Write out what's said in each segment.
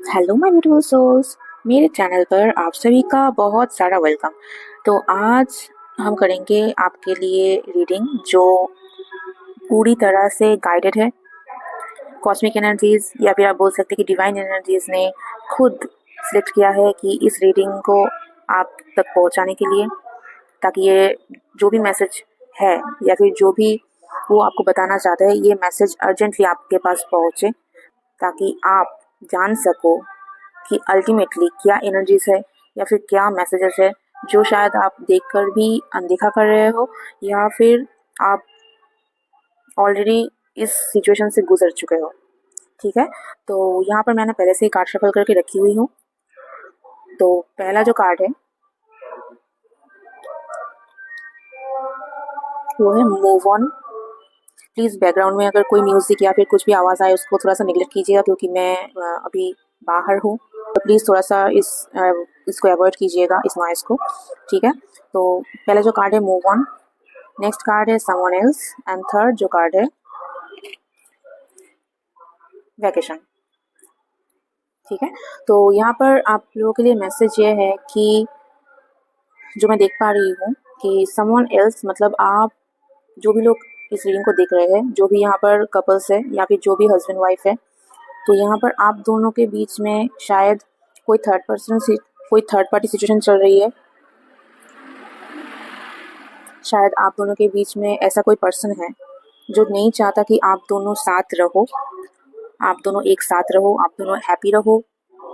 Hello my beautiful souls, मेरे channel पर आप सभी का बहुत सारा वेलकम। तो आज हम करेंगे आपके लिए रीडिंग जो पूरी तरह से गाइडेड है। कॉस्मिक एनर्जीज या फिर आप बोल सकते हैं कि डिवाइन एनर्जीज ने खुद सिलेक्ट किया है कि इस रीडिंग को आप तक पहुंचाने के लिए, ताकि ये जो भी मैसेज है या फिर जो भी वो आपको बताना चाहते हैं, ये मैसेज अर्जेंटली आपके पास पहुंचे, ताकि आप जान सको कि अल्टीमेटली क्या एनर्जीज है या फिर क्या मैसेजेस है जो शायद आप देखकर भी अनदेखा कर रहे हो, या फिर आप ऑलरेडी इस सिचुएशन से गुजर चुके हो। ठीक है, तो यहाँ पर मैंने पहले से ही कार्ड शफल करके रखी हुई हूँ। तो पहला जो कार्ड है वो है मूव ऑन। प्लीज़ बैकग्राउंड में अगर कोई म्यूज़िक या फिर कुछ भी आवाज़ आए उसको थोड़ा सा निगलेक्ट कीजिएगा, क्योंकि मैं अभी बाहर हूँ। तो प्लीज़ थोड़ा सा इसको अवॉइड कीजिएगा, इस नॉइज़ को। ठीक है, तो पहला जो कार्ड है मूव ऑन, नेक्स्ट कार्ड है समवन एल्स, एंड थर्ड जो कार्ड है वैकेशन। ठीक है, तो यहाँ पर आप लोगों के लिए मैसेज ये है कि जो मैं देख पा रही हूँ कि समवन एल्स मतलब आप जो भी लोग इस रीडिंग को देख रहे हैं, जो भी यहाँ पर कपल्स है या फिर जो भी हस्बैंड वाइफ है, तो यहाँ पर आप दोनों के बीच में शायद कोई थर्ड पार्टी सिचुएशन चल रही है। शायद आप दोनों के बीच में ऐसा कोई पर्सन है जो नहीं चाहता कि आप दोनों साथ रहो, आप दोनों एक साथ रहो, आप दोनों हैप्पी रहो,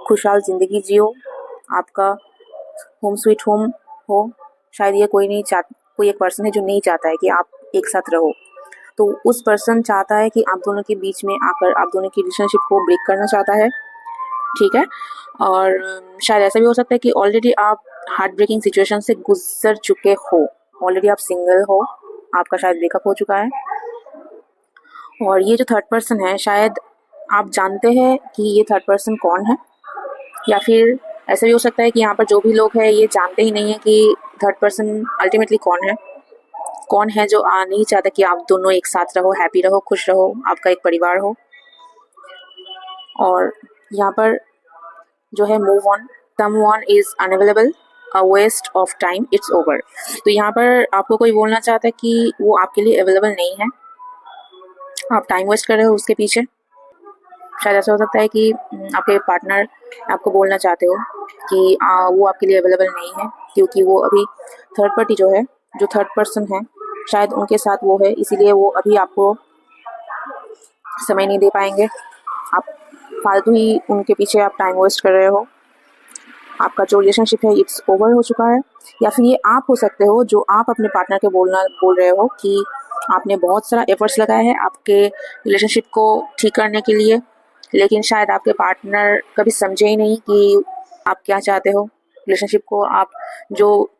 खुशहाल ज़िंदगी जियो, आपका होम स्वीट होम हो। शायद ये कोई एक पर्सन है जो नहीं चाहता है कि आप एक साथ रहो। तो उस पर्सन चाहता है कि आप दोनों के बीच में आकर आप दोनों की रिलेशनशिप को ब्रेक करना चाहता है। ठीक है, और शायद ऐसा भी हो सकता है कि ऑलरेडी आप हार्ट ब्रेकिंग सिचुएशन से गुजर चुके हो, ऑलरेडी आप सिंगल हो, आपका शायद ब्रेकअप हो चुका है। और ये जो थर्ड पर्सन है, शायद आप जानते हैं कि ये थर्ड पर्सन कौन है, या फिर ऐसा भी हो सकता है कि यहाँ पर जो भी लोग हैं ये जानते ही नहीं है कि थर्ड पर्सन अल्टीमेटली कौन है जो नहीं चाहता कि आप दोनों एक साथ रहो, हैप्पी रहो, खुश रहो, आपका एक परिवार हो। और यहाँ पर जो है move on, someone is unavailable, a waste of time, it's over. तो यहाँ पर आपको कोई बोलना चाहता है कि वो आपके लिए अवेलेबल नहीं है, आप टाइम वेस्ट कर रहे हो उसके पीछे। शायद ऐसा हो सकता है कि आपके पार्टनर आपको बोलना चाहते हो कि वो आपके लिए अवेलेबल नहीं है, क्योंकि वो अभी थर्ड पार्टी जो थर्ड पर्सन है, शायद उनके साथ वो है, इसीलिए वो अभी आपको समय नहीं दे पाएंगे। आप फालतू ही उनके पीछे आप टाइम वेस्ट कर रहे हो, आपका जो रिलेशनशिप है इट्स ओवर हो चुका है। या फिर ये आप हो सकते हो जो आप अपने पार्टनर के बोल रहे हो कि आपने बहुत सारा एफर्ट्स लगाया है आपके रिलेशनशिप को ठीक करने के लिए, लेकिन शायद आपके पार्टनर कभी समझे ही नहीं कि आप क्या चाहते हो। रिलेशनशिप को आप जो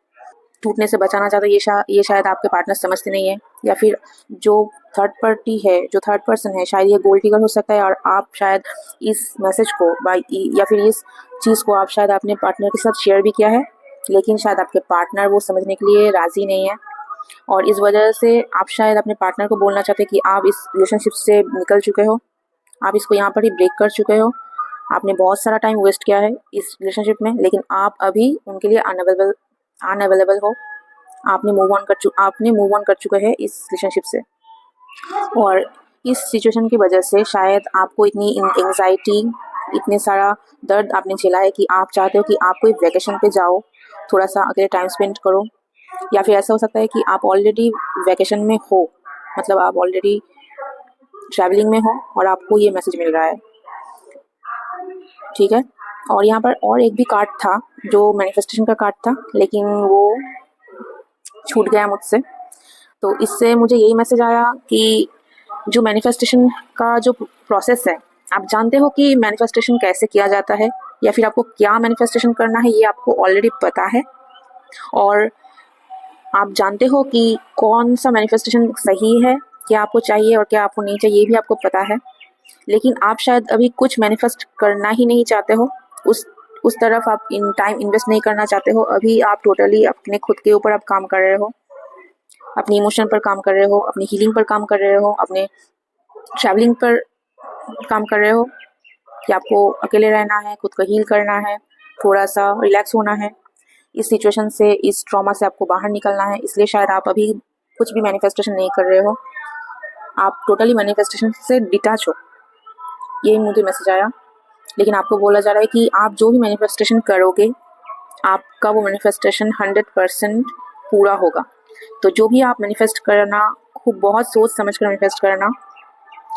टूटने से बचाना चाहते हो, ये शायद आपके पार्टनर समझते नहीं है। या फिर जो थर्ड पार्टी है, जो थर्ड पर्सन है, शायद ये गोल्ड डिगर हो सकता है, और आप शायद इस मैसेज को या फिर इस चीज़ को आप शायद अपने पार्टनर के साथ शेयर भी किया है, लेकिन शायद आपके पार्टनर वो समझने के लिए राज़ी नहीं है। और इस वजह से आप शायद अपने पार्टनर को बोलना चाहते हैं कि आप इस रिलेशनशिप से निकल चुके हो, आप इसको यहाँ पर ही ब्रेक कर चुके हो, आपने बहुत सारा टाइम वेस्ट किया है इस रिलेशनशिप में, लेकिन आप अभी उनके लिए अनअवेलेबल हो। आपने मूव ऑन कर चुके हैं इस रिलेशनशिप से। और इस सिचुएशन की वजह से शायद आपको इतनी एंग्जाइटी, इतने सारा दर्द आपने झेला है कि आप चाहते हो कि आप कोई वैकेशन पे जाओ, थोड़ा सा अकेले टाइम स्पेंड करो। या फिर ऐसा हो सकता है कि आप ऑलरेडी वैकेशन में हो, मतलब आप ऑलरेडी ट्रैवलिंग में हो और आपको ये मैसेज मिल रहा है। ठीक है, और यहाँ पर और एक भी कार्ड था जो मैनिफेस्टेशन का कार्ड था, लेकिन वो छूट गया मुझसे। तो इससे मुझे यही मैसेज आया कि जो मैनिफेस्टेशन का जो प्रोसेस है, आप जानते हो कि मैनिफेस्टेशन कैसे किया जाता है, या फिर आपको क्या मैनिफेस्टेशन करना है ये आपको ऑलरेडी पता है, और आप जानते हो कि कौन सा मैनिफेस्टेशन सही है, क्या आपको चाहिए और क्या आपको नहीं चाहिए, ये भी आपको पता है। लेकिन आप शायद अभी कुछ मैनिफेस्ट करना ही नहीं चाहते हो, उस तरफ आप टाइम इन्वेस्ट नहीं करना चाहते हो। अभी आप टोटली अपने खुद के ऊपर आप काम कर रहे हो, अपनी इमोशन पर काम कर रहे हो, अपनी हीलिंग पर काम कर रहे हो, अपने ट्रैवलिंग पर काम कर रहे हो। कि आपको अकेले रहना है, खुद को हील करना है, थोड़ा सा रिलैक्स होना है, इस सिचुएशन से, इस ट्रॉमा से आपको बाहर निकलना है। इसलिए शायद आप अभी कुछ भी मैनिफेस्टेशन नहीं कर रहे हो, आप टोटली मैनिफेस्टेशन से डिटैच हो, यही मुझे मैसेज आया। लेकिन आपको बोला जा रहा है कि आप जो भी मैनिफेस्टेशन करोगे, आपका वो मैनिफेस्टेशन 100% पूरा होगा। तो जो भी आप मैनिफेस्ट करना, खूब बहुत सोच समझ कर मैनिफेस्ट करना।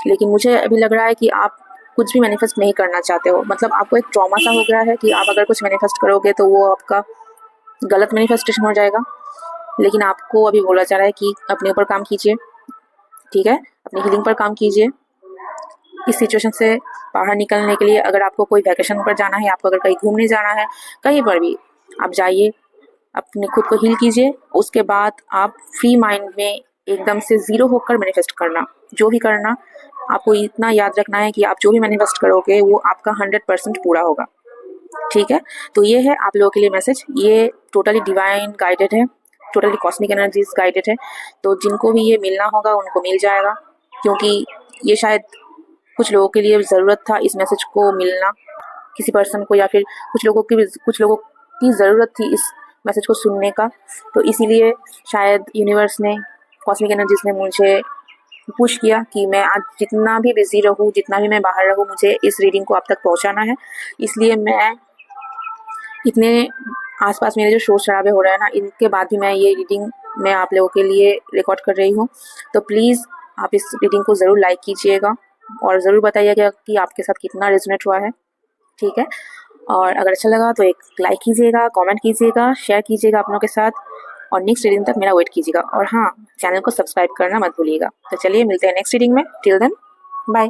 लेकिन मुझे अभी लग रहा है कि आप कुछ भी मैनिफेस्ट नहीं करना चाहते हो, मतलब आपको एक ट्रॉमा सा हो गया है कि आप अगर कुछ मैनिफेस्ट करोगे तो वो आपका गलत मैनिफेस्टेशन हो जाएगा। लेकिन आपको अभी बोला जा रहा है कि अपने ऊपर काम कीजिए, ठीक है, अपनी हीलिंग पर काम कीजिए। इस सिचुएशन से बाहर निकलने के लिए अगर आपको कोई वैकेशन पर जाना है, आपको अगर कहीं घूमने जाना है, कहीं पर भी आप जाइए, अपने खुद को हील कीजिए। उसके बाद आप फ्री माइंड में एकदम से ज़ीरो होकर मैनिफेस्ट करना। जो भी करना, आपको इतना याद रखना है कि आप जो भी मैनिफेस्ट करोगे वो आपका 100% पूरा होगा, ठीक है। तो ये है आप लोगों के लिए मैसेज। ये टोटली डिवाइन गाइडेड है, टोटली कॉस्मिक एनर्जीज गाइडेड है। तो जिनको भी ये मिलना होगा उनको मिल जाएगा, क्योंकि ये शायद कुछ लोगों के लिए ज़रूरत था इस मैसेज को मिलना, किसी पर्सन को, या फिर कुछ लोगों की ज़रूरत थी इस मैसेज को सुनने का। तो इसीलिए शायद यूनिवर्स ने, कॉस्मिक एनर्जीज ने मुझे पुश किया कि मैं आज जितना भी बिजी रहूँ, जितना भी मैं बाहर रहूँ, मुझे इस रीडिंग को आप तक पहुँचाना है। इसलिए मैं इतने आसपास मेरे जो शोर शराबे हो रहे हैं ना, इनके बाद भी मैं ये रीडिंग मैं आप लोगों के लिए रिकॉर्ड कर रही हूँ। तो प्लीज़ आप इस रीडिंग को ज़रूर लाइक कीजिएगा और ज़रूर बताइएगा कि आपके साथ कितना रेजोनेट हुआ है, ठीक है। और अगर अच्छा लगा तो एक लाइक कीजिएगा, कमेंट कीजिएगा, शेयर कीजिएगा अपनों के साथ, और नेक्स्ट रीडिंग तक मेरा वेट कीजिएगा। और हाँ, चैनल को सब्सक्राइब करना मत भूलिएगा। तो चलिए मिलते हैं नेक्स्ट रीडिंग में। Till then, bye.